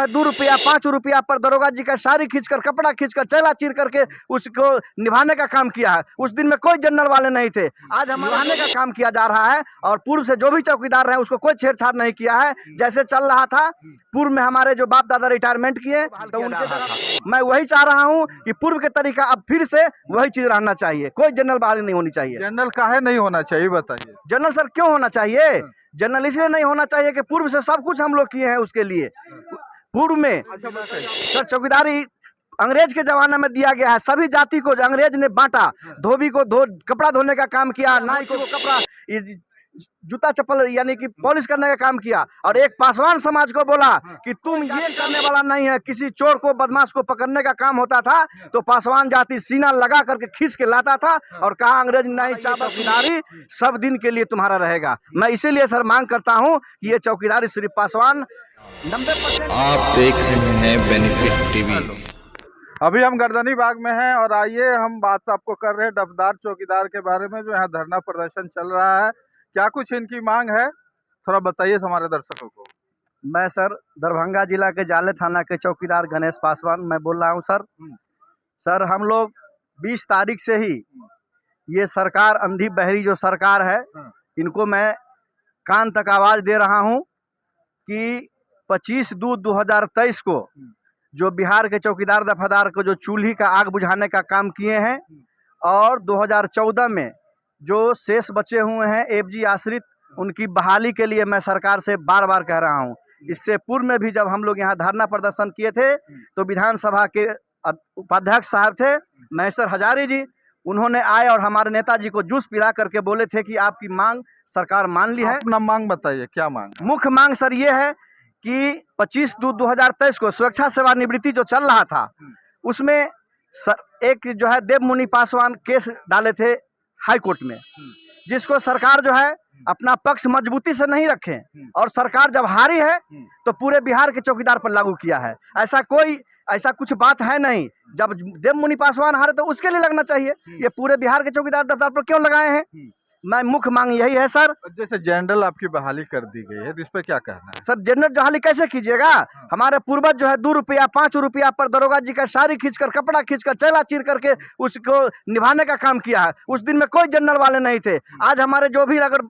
है 2 रुपया 5 रुपया पर दरोगा जी का साड़ी खींचकर, कपड़ा खींचकर, चेला चीर करके उसको निभाने का काम किया है। उस दिन में कोई जनरल वाले नहीं थे, आज हम निभाने का काम किया जा रहा है। और पूर्व से जो भी चौकीदार रहे उसको कोई छेड़छाड़ नहीं किया है। जैसे चल रहा था पूर्व में हमारे जो बाप दादा रिटायरमेंट किए तो उनके मैं वही चाह रहा हूँ कि पूर्व के तरीका अब फिर से वही चीज रहना चाहिए, कोई जनरल बहाली नहीं होनी चाहिए। जनरल काहे नहीं होना चाहिए बताइए? जनरल सर क्यों होना चाहिए? जनरल इसलिए नहीं होना चाहिए कि पूर्व से सब कुछ हम लोग किए हैं उसके लिए। पूर्व में सर चौकीदारी अंग्रेज के जमाने में दिया गया है, सभी जाति को अंग्रेज ने बांटा। धोबी को कपड़ा धोने का काम किया, नाई को कपड़ा जूता चप्पल यानी कि पॉलिश करने का काम किया। और एक पासवान समाज को बोला कि तुम ये करने वाला नहीं है। किसी चोर को बदमाश को पकड़ने का काम होता था तो पासवान जाति सीना लगा करके खींच के लाता था और कहा अंग्रेज नहीं, चौकीदारी सब दिन के लिए तुम्हारा रहेगा। मैं इसीलिए सर मांग करता हूं कि ये चौकीदारी सिर्फ पासवान 90%। आप देख रहे हैं बेनिफिट टीवी। अभी हम गर्दनी बाग में हैं और आइए हम बात आपको कर रहे हैं डफदार चौकीदार के बारे में, जो यहाँ धरना प्रदर्शन चल रहा है। क्या कुछ इनकी मांग है, थोड़ा बताइए हमारे दर्शकों को। मैं सर दरभंगा जिला के जाले थाना के चौकीदार गणेश पासवान मैं बोल रहा हूं सर। सर हम लोग 20 तारीख से ही ये सरकार अंधी बहरी जो सरकार है इनको मैं कान तक आवाज दे रहा हूं कि 25/2/2023 को जो बिहार के चौकीदार दफादार को जो चूल्ही का आग बुझाने का काम किए हैं और 2014 में जो शेष बचे हुए हैं एफजी आश्रित उनकी बहाली के लिए मैं सरकार से बार बार कह रहा हूं। इससे पूर्व में भी जब हम लोग यहाँ धरना प्रदर्शन किए थे तो विधानसभा के उपाध्यक्ष साहब थे महेश्वर हजारी जी, उन्होंने आए और हमारे नेताजी को जूस पिला करके बोले थे कि आपकी मांग सरकार मान ली है। अपना मांग बताइए, क्या मांग? मुख्य मांग सर ये है कि 25/2/2023 को स्वेच्छा सेवानिवृत्ति जो चल रहा था उसमें सर एक जो है देव मुनि पासवान केस डाले थे हाई कोर्ट में, जिसको सरकार जो है अपना पक्ष मजबूती से नहीं रखे और सरकार जब हारी है तो पूरे बिहार के चौकीदार पर लागू किया है। ऐसा कुछ बात है नहीं। जब देव मुनि पासवान हारे तो उसके लिए लगना चाहिए, ये पूरे बिहार के चौकीदार दफ्तर पर क्यों लगाए हैं? मैं मुख्य मांग यही है सर। जैसे जनरल आपकी बहाली कर दी गई है, इस पे क्या कहना है? सर जनरल बहाली कैसे कीजिएगा? हमारे पूर्वज जो है 2 रुपया 5 रुपया पर दरोगा जी का साड़ी खींचकर, कपड़ा खींचकर, चेला चीर करके उसको निभाने का काम किया है। उस दिन में कोई जनरल वाले नहीं थे, आज हमारे जो भी अगर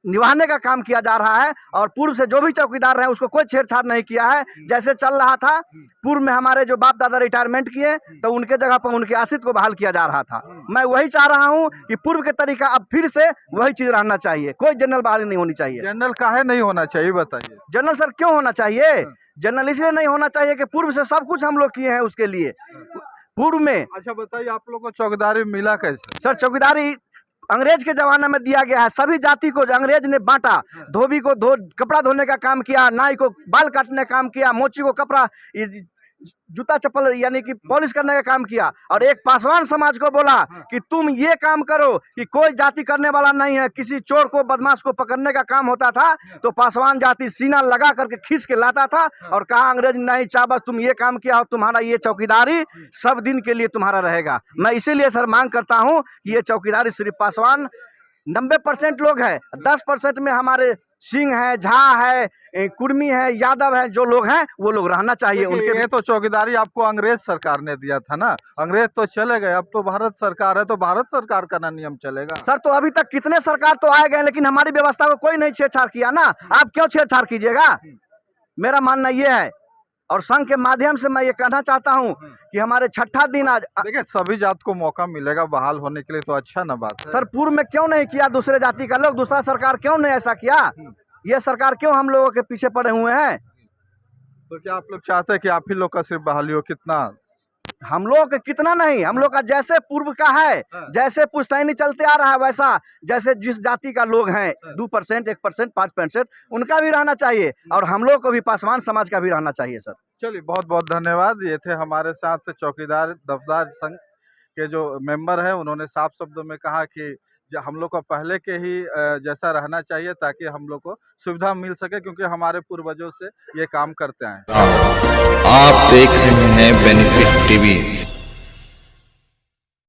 निभाने का काम किया जा रहा है। और पूर्व से जो भी चौकीदार रहे उसको कोई छेड़छाड़ नहीं किया है। जैसे चल रहा था पूर्व में हमारे जो बाप दादा रिटायरमेंट किए तो उनके जगह पर उनके आश्रित को बहाल किया जा रहा था। मैं वही चाह रहा हूं कि पूर्व के तरीका अब फिर से वही चीज रहना चाहिए, कोई जनरल बहाली नहीं होनी चाहिए। जनरल काहे नहीं होना चाहिए बताइए? जनरल सर क्यों होना चाहिए? जनरल इसलिए नहीं होना चाहिए कि पूर्व से सब कुछ हम लोग किए हैं उसके लिए। पूर्व में अच्छा बताइए, आप लोग को चौकीदारी मिला कैसे? सर चौकीदारी अंग्रेज के जमाने में दिया गया है, सभी जाति को अंग्रेज ने बांटा। धोबी को कपड़ा धोने का काम किया, नाई को बाल काटने का काम किया, मोची को कपड़ा जूता चप्पल यानी कि पॉलिश करने का काम किया। और एक पासवान समाज को बोला कि तुम ये काम करो कि कोई जाति करने वाला नहीं है। किसी चोर को बदमाश को पकड़ने का काम होता था तो पासवान जाति सीना लगा करके खींच के लाता था और कहा अंग्रेज नहीं, चाबस तुम ये काम किया हो, तुम्हारा ये चौकीदारी सब दिन के लिए तुम्हारा रहेगा। मैं इसीलिए सर मांग करता हूं कि ये चौकीदारी सिर्फ पासवान 90% लोग हैं, 10% में हमारे सिंह है, झा है, कुर्मी है, यादव है, जो लोग हैं वो लोग रहना चाहिए। उनके ये तो चौकीदारी आपको अंग्रेज सरकार ने दिया था ना, अंग्रेज तो चले गए, अब तो भारत सरकार है, तो भारत सरकार का ना नियम चलेगा। सर तो अभी तक कितने सरकार तो आए गए लेकिन हमारी व्यवस्था को कोई नहीं छेड़छाड़ किया ना, आप क्यों छेड़छाड़ कीजिएगा? मेरा मानना ये है और संघ के माध्यम से मैं ये कहना चाहता हूं कि हमारे 6ठा दिन आज देखिए सभी जात को मौका मिलेगा बहाल होने के लिए, तो अच्छा ना बात है। सर पूर्व में क्यों नहीं किया दूसरे जाति का लोग? दूसरा सरकार क्यों नहीं ऐसा किया? ये सरकार क्यों हम लोगों के पीछे पड़े हुए हैं? तो क्या आप लोग चाहते हैं कि आप ही लोग का सिर्फ बहाली हो? कितना हम लोग का कितना नहीं, हम लोग का जैसे पूर्व का है, जैसे पुश्तैनी चलते आ रहा है वैसा, जैसे जिस जाति का लोग हैं 2%, 1%, 5% उनका भी रहना चाहिए और हम लोग को भी पासवान समाज का भी रहना चाहिए। सर चलिए बहुत बहुत धन्यवाद। ये थे हमारे साथ चौकीदार दफदार संघ के जो मेंबर हैं, उन्होंने साफ शब्दों में कहा कि हम लोग को पहले के ही जैसा रहना चाहिए ताकि हम लोग को सुविधा मिल सके, क्योंकि हमारे पूर्वजों से ये काम करते हैं। आप देख रहे हैं बेनिफिट टीवी।